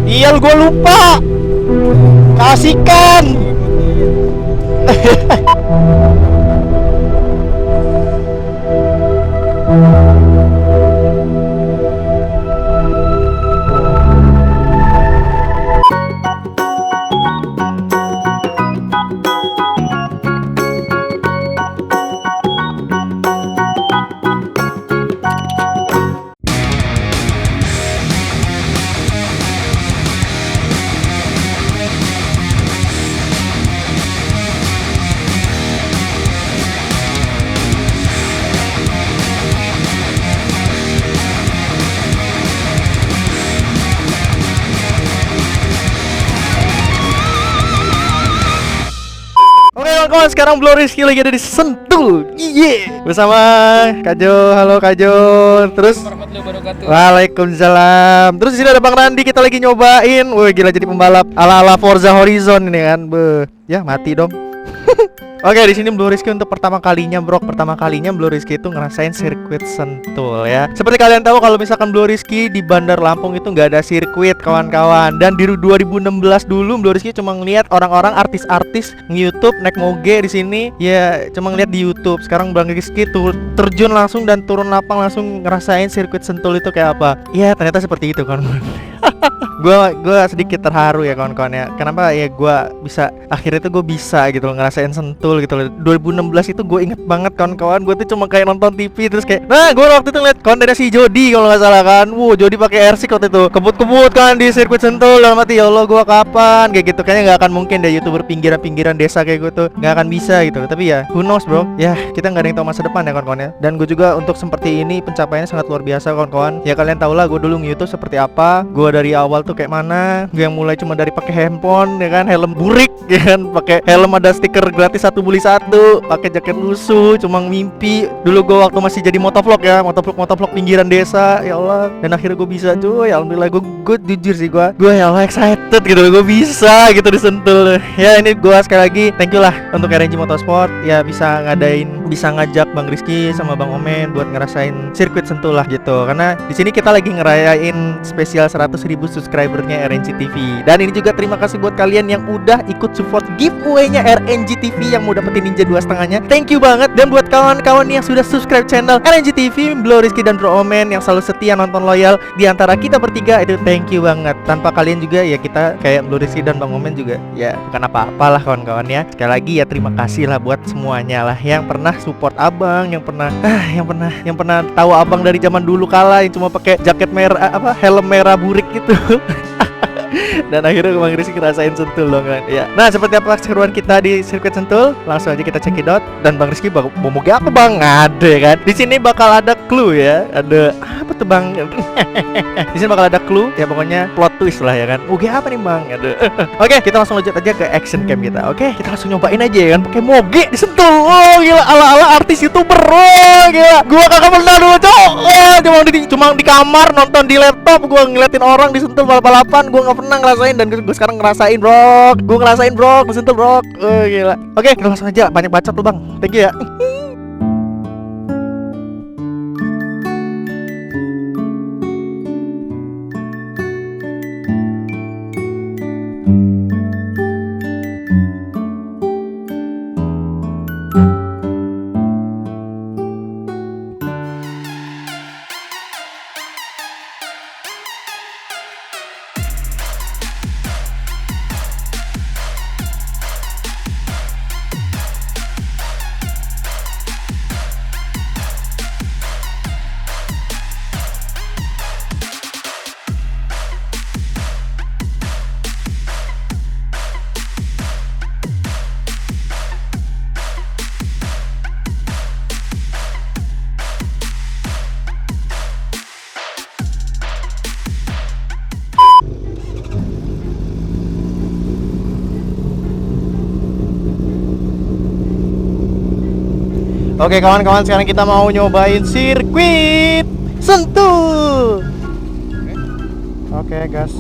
Iya, gua lupa. Kasihkan. Oke kawan-kawan, sekarang Blue Rizky lagi ada di Sentul. Bersama Kajo. Halo Kajo. Terus Waalaikumsalam. Terus di sini ada Bang Randi, kita lagi nyobain. Wah, gila jadi pembalap ala-ala Forza Horizon ini kan. Ya mati dong. Oke, di sini Blue Rizky untuk pertama kalinya Blue Rizky itu ngerasain sirkuit Sentul ya. Seperti kalian tahu kalau misalkan Blue Rizky di Bandar Lampung itu nggak ada sirkuit kawan-kawan. Dan di 2016 dulu Blue Rizky cuma ngeliat orang-orang artis-artis nge-YouTube naik moge di sini. Ya, cuma ngeliat di YouTube. Sekarang Bang Rizky terjun langsung dan turun lapang langsung ngerasain sirkuit Sentul itu kayak apa. Ya, ternyata seperti itu kawan-kawan. Gue sedikit terharu ya kawan-kawan ya. Kenapa ya akhirnya tuh gue bisa gitu loh ngerasain Sentul gitu loh. 2016 itu gue inget banget kawan-kawan. Gue tuh cuma kayak nonton TV terus kayak, nah gue waktu itu ngeliat kontennya si Jody kalau nggak salah kan. Jody pakai RC waktu itu kebut-kebut kan di sirkuit Sentul. Dalam hati, ya Allah gue kapan kayak gitu. Kayaknya nggak akan mungkin deh YouTuber pinggiran-pinggiran desa kayak gue tuh nggak akan bisa gitu. Tapi ya who knows bro. Ya kita nggak ada yang tahu masa depan ya kawan-kawan ya. Dan gue juga untuk seperti ini pencapaiannya sangat luar biasa kawan-kawan. Ya kalian tau lah gue dulu nge-YouTube seperti apa. Gue dari awal tuh kayak mana, gue yang mulai cuma dari pakai handphone ya kan, helm burik ya kan, pakai helm ada stiker gratis 1 beli 1, pakai jaket lusuh, cuma mimpi dulu gue waktu masih jadi motovlog ya, motovlog pinggiran desa ya Allah. Dan akhirnya gue bisa cuy, alhamdulillah. Gue jujur sih gue ya Allah excited gitu, gue bisa gitu disentul ya. Ini gue sekali lagi thank you lah untuk RNG Motorsport ya, bisa ngajak Bang Rizky sama Bang Omen buat ngerasain sirkuit Sentul lah gitu. Karena di sini kita lagi ngerayain spesial 100.000 subscribernya RNG TV. Dan ini juga terima kasih buat kalian yang udah ikut support giveaway-nya RNG TV yang mau dapetin Ninja 2,5-nya. Thank you banget. Dan buat kawan-kawan yang sudah subscribe channel RNG TV, Blue Rizky dan Bro Omen yang selalu setia nonton loyal di antara kita bertiga, itu thank you banget. Tanpa kalian juga ya kita kayak Blue Rizky dan Bang Omen juga ya bukan apa-apalah kawan-kawan ya. Sekali lagi ya terima kasih lah buat semuanya lah yang pernah support abang, yang pernah tahu abang dari zaman dulu kala yang cuma pakai jaket merah helm merah burik gitu. Dan akhirnya Bang Rizky ngerasain Sentul dong kan ya. Nah seperti apa keseruan kita di sirkuit Sentul, langsung aja kita cekidot. Dan Bang Rizky mau moge apa bang? Ada kan di sini bakal ada clue ya. Ada apa tuh bang? Di sini bakal ada clue ya, pokoknya plot twist lah ya kan. Moge apa nih bang? Ada. Oke, kita langsung lanjut aja ke action cam kita. Oke, kita langsung nyobain aja ya kan, pakai moge di Sentul. Oh gila, ala-ala artis YouTuber. Oh gila, gua kagak pernah dulu cowok. Cuma di kamar nonton di laptop, gua ngeliatin orang di Sentul balap-balapan. Gua nggak pernah ngerasain, dan gue sekarang ngerasain bro. Gue ngerasain bro, di Sentul bro. Gila. Oke, kita langsung aja, banyak bacot lu bang. Thank you ya. Oke kawan-kawan, sekarang kita mau nyobain sirkuit Sentul. Oke gas.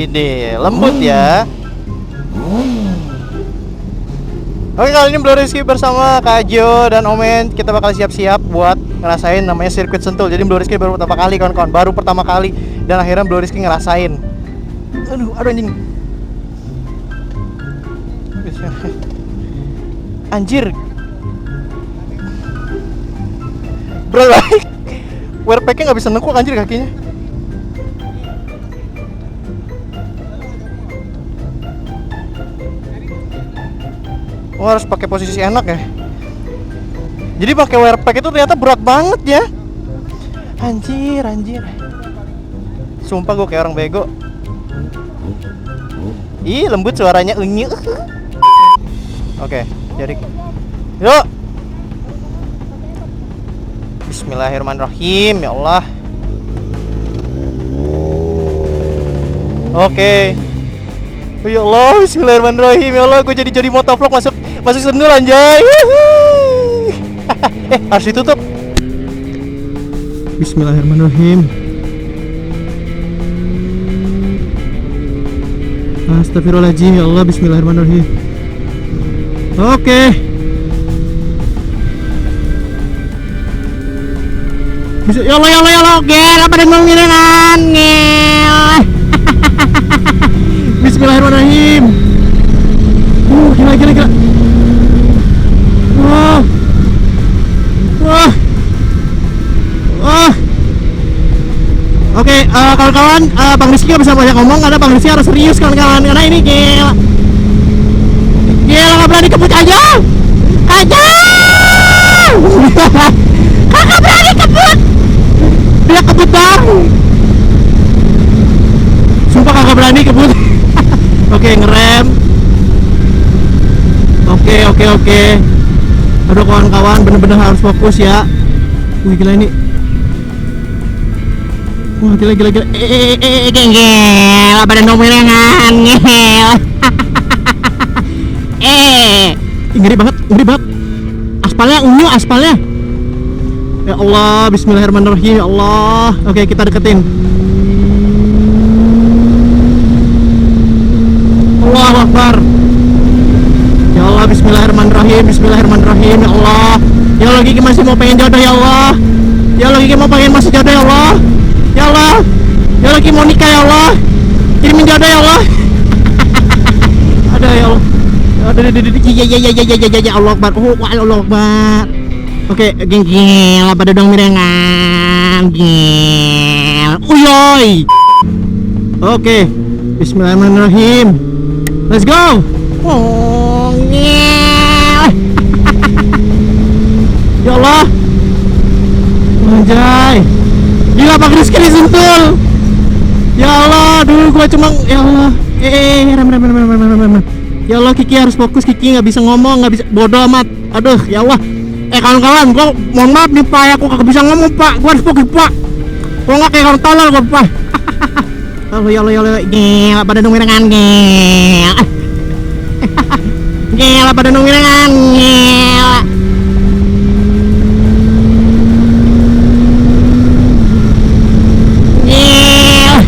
Widih, lembut ya. Oke, kali ini Blue Rizky bersama Kak Jo dan Omen. Kita bakal siap-siap buat ngerasain namanya sirkuit Sentul. Jadi Blue Rizky baru pertama kali kawan-kawan, baru pertama kali. Dan akhirnya Blue Rizky ngerasain. Aduh anjing. Anjir. Bro, wearpacknya nggak bisa nengkuk anjir kakinya. Oh, harus pakai posisi enak ya. Jadi pakai wearpack itu ternyata berat banget ya. Anjir. Sumpah gue kayak orang bego. Ih, lembut suaranya unyu. Oke, jadi yuk. Bismillahirrahmanirrahim, ya Allah. Oke. Ya Allah, bismillahirrahmanirrahim. Ya Allah, gue jadi motovlog masuk Sentul anjay. Harus ditutup. Bismillahirrahmanirrahim. Astagfirullahaladzim, ya Allah, bismillahirrahmanirrahim. Oke. Ya Allah, oke, apa yang mau ngirangan? Bismillahirrahmanirrahim. Gila. Wah. Oke, kawan-kawan, Bang Rizky gak bisa banyak ngomong karena Bang Rizky harus serius kawan-kawan, karena ini gila, gak berani kebut aja. Kakak berani kebut. Dia kebut bang. Sumpah kakak berani kebut. Oke, ngerem. Oke. Aduh kawan-kawan, bener-bener harus fokus ya. Wih gila ini. Wah gila. Gila, badan dominan. Ngeri banget. Aspalnya. Ya Allah, bismillahirrahmanirrahim, ya Allah. Oke, kita deketin. Allahu Akbar. Ya Allah, bismillahirrahmanirrahim, ya Allah. Ya Allah, Kiki masih mau pengen jodoh ya Allah. Ya Allah, Kiki mau pengen masih jodoh ya Allah. Ya Allah, Kiki mau nikah ya Allah. Kirimin jodoh ya Allah. Ada ya Allah. Ya Allah Akbar. Allah Akbar. Oke, gila pada dong mirengan. Gila. Uyoy. Oke. Bismillahirrahmanirrahim. Let's go. Oh, gila. Ya Allah. Anjay. Gila Bang Rizky disentul. Ya Allah, dulu gua cuma ya Allah. Rem. Ya Allah, Kiki harus fokus, Kiki nggak bisa ngomong, nggak bisa, bodoh amat. Aduh, ya Allah. Kawan-kawan, gua mohon maaf nih Pak, aku kagak bisa ngomong Pak, gua harus fokus Pak. Gua nggak kayak orang tolol gua Pak. Ya Allah, gila pada nungguin gila. Gila pada nungguin gila. Gila.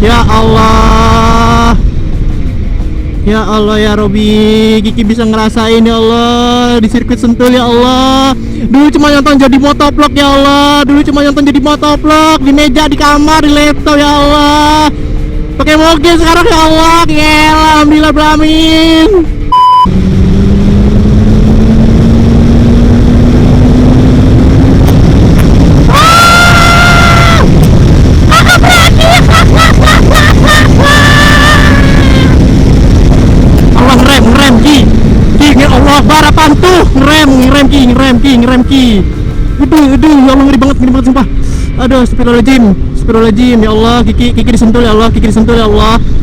Ya Allah. Ya Allah ya Robi, Kiki bisa ngerasain ya Allah di sirkuit Sentul ya Allah. Dulu cuma nonton jadi motovlog ya Allah. Di meja, di kamar, di laptop ya Allah. Pakai moge sekarang ya Allah. Gila, alhamdulillah beramin. Ngerem ki. Aduh, ya Allah ngeri banget sumpah. Aduh, astagfirullahaladzim, ya Allah, Kiki disentul ya Allah,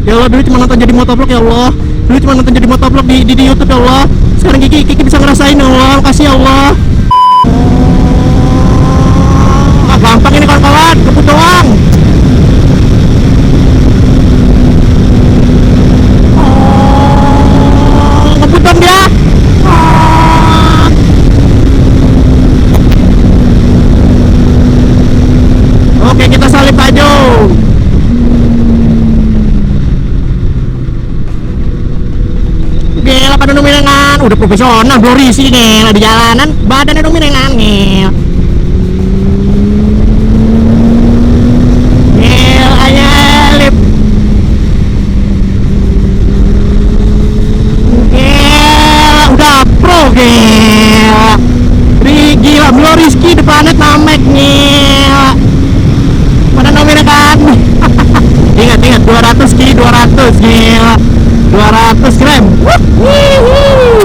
Ya Allah, dulu cuma nonton jadi motovlog ya Allah. Di YouTube ya Allah. Sekarang Kiki bisa ngerasain ya Allah, makasih ya Allah. Gampang ini kawan-kawan, kebut doang. Ngebut dong dia. Oke, kita salib aja. udah profesional Glory sih ngel di jalanan badannya dong mirengan ngel aja lip ngel udah pro ngel gila Glory Ski depannya namek ngel mana nomornya kan ingat 200 ki 200 gila 200 rem.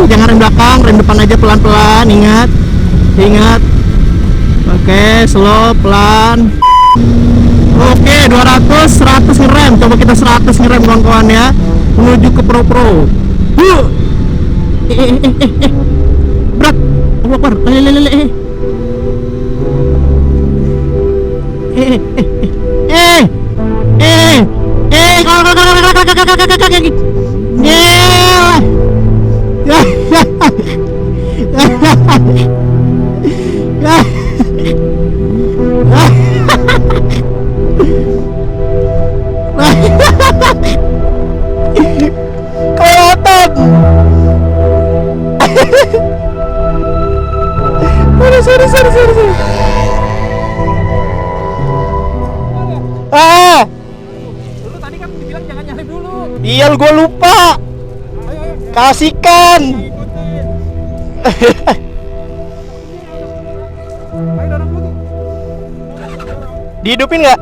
Jangan rem belakang, rem depan aja pelan-pelan. Ingat. Oke, slow, pelan. Oke, 200, 100 ngerem. Coba kita 100 ngerem kawan-kawan ya. Menuju ke pro. Berat. Allah Akbar. kelewatan. Sorry. Dulu tadi kan dibilang jangan nyalip dulu. Iya, gua lupa. Kasihkan. Ayo dorong dulu. Dihidupin nggak?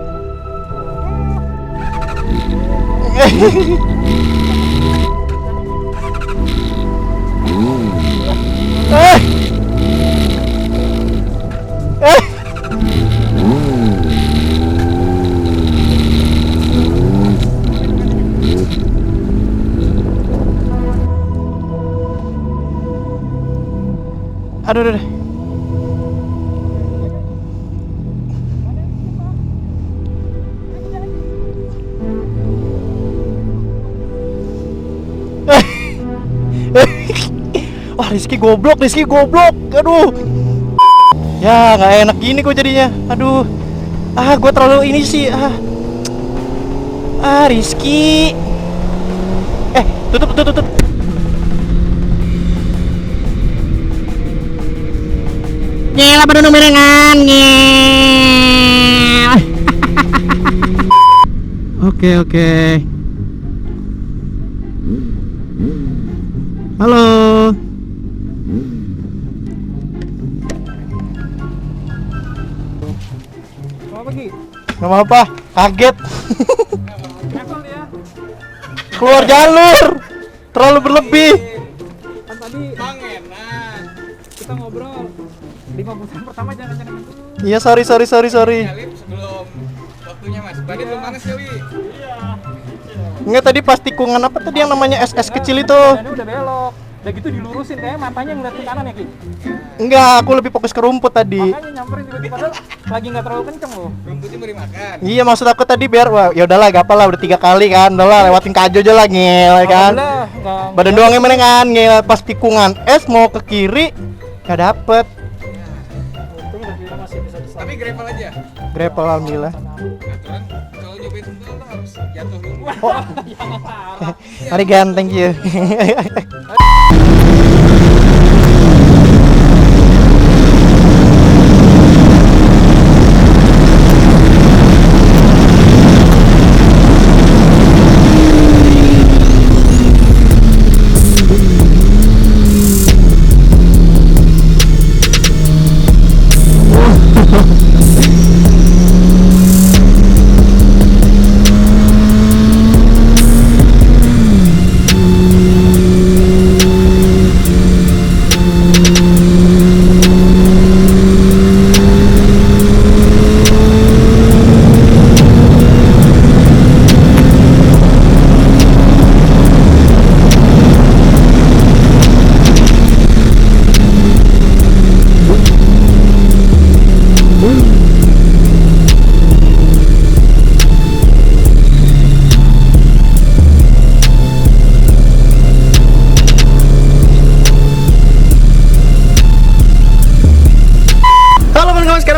Aduh. Wah, Rizky goblok. Aduh. Ya, nggak enak gini kok jadinya. Aduh. Gue terlalu ini sih. Rizky. Tutup. Nyela pada numerengan ngel. Oke. Halo. Mau apa Gi? Nggak apa-apa, kaget. Level ya. Keluar jalur. Terlalu berlebih. Kan tadi Bang enak. Kita ngobrol 5 pertama jangan dulu. Iya, sorry. Nyalip sebelum waktunya Mas. Berarti belum panas ya, Wi? Enggak, tadi pas tikungan apa tadi yang namanya SS kecil itu? Badannya udah belok. Udah gitu dilurusin kayak matanya ngeliat ke kanan ya Ki. Enggak, aku lebih fokus ke rumput tadi. Makanya nyamperin tiba-tiba padahal lagi nggak terlalu kenceng loh. Rumputnya beri makan. Iya, maksud aku tadi biar ya udahlah, gak apa lah, udah 3 kali kan. Udahlah, lewatin Kajo aja lah ngel kan. Alhamdulillah, nggak- Badan doang yang kan ngel pas tikungan S mau ke kiri gak dapet. Untung udah kita masih bisa diselamatkan. Tapi gravel aja. Gravel alhamdulillah. Aturan kalau nyobain tunggal lo harus jatuh dulu. Mari Gan, thank you.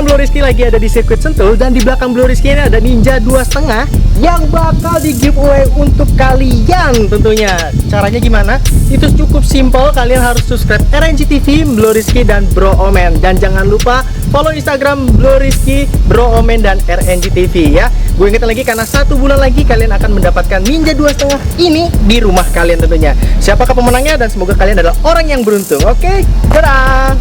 sekarang Blue Rizky lagi ada di sirkuit Sentul, dan di belakang Blue Rizky ini ada Ninja 2,5 yang bakal di giveaway untuk kalian tentunya. Caranya gimana? Itu cukup simple, kalian harus subscribe RNG TV, Blue Rizky, dan Bro Omen. Dan jangan lupa follow Instagram Blue Rizky, Bro Omen, dan RNG TV ya. Gue ingetin lagi, karena 1 bulan lagi kalian akan mendapatkan Ninja 2,5 ini di rumah kalian tentunya. Siapakah pemenangnya, dan semoga kalian adalah orang yang beruntung. Oke, dadah.